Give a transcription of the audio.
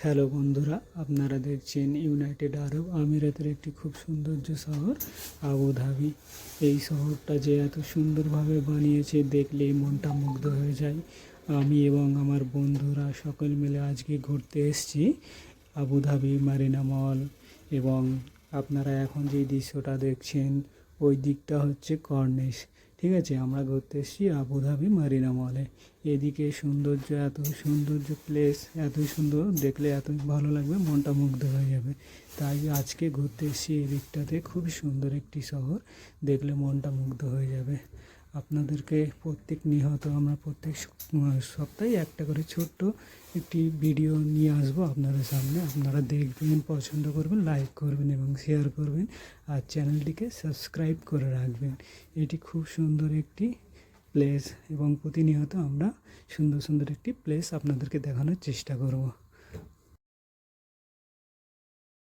Hello বন্ধুরা, আপনারা দেখছেন ইউনাইটেড আরব আমিরাতের একটি খুব সৌন্দর্য শহর আবুধাবি। এই শহরটা যে এত সুন্দরভাবে বানিয়েছে দেখলেই মনটা মুগ্ধ হয়ে যায়। আমি এবং আমার বন্ধুরা সকল মিলে আজকে ঘুরতে এসেছি আবুধাবি মারিনা মল। এবং আপনারা এখন যে দৃশ্যটা দেখছেন ওই দিকটা হচ্ছে কর্নিশ। ঠিক আছে, আমরা ঘুরতে এসেছি আবুধাবি মারিনা মলে। এদিকে সৌন্দর্য, এত সৌন্দর্য প্লেস, এত সুন্দর দেখলে এত ভালো লাগবে, মনটা মুগ্ধ হয়ে যাবে। তাই আজকে ঘুরতে এসেছি এই দিকটাতে। খুবই সুন্দর একটি শহর, দেখলে মনটা মুগ্ধ হয়ে যাবে। আপনাদেরকে আমরা প্রত্যেক সপ্তাহে একটা করে ছোট্ট একটি ভিডিও নিয়ে আসবো আপনাদের সামনে। আপনারা দেখবেন, পছন্দ করবেন, লাইক করবেন এবং শেয়ার করবেন, আর চ্যানেলটিকে সাবস্ক্রাইব করে রাখবেন। এটি খুব সুন্দর একটি প্লেস এবং প্রতিনিয়ত আমরা সুন্দর সুন্দর একটি প্লেস আপনাদেরকে দেখানোর চেষ্টা করব।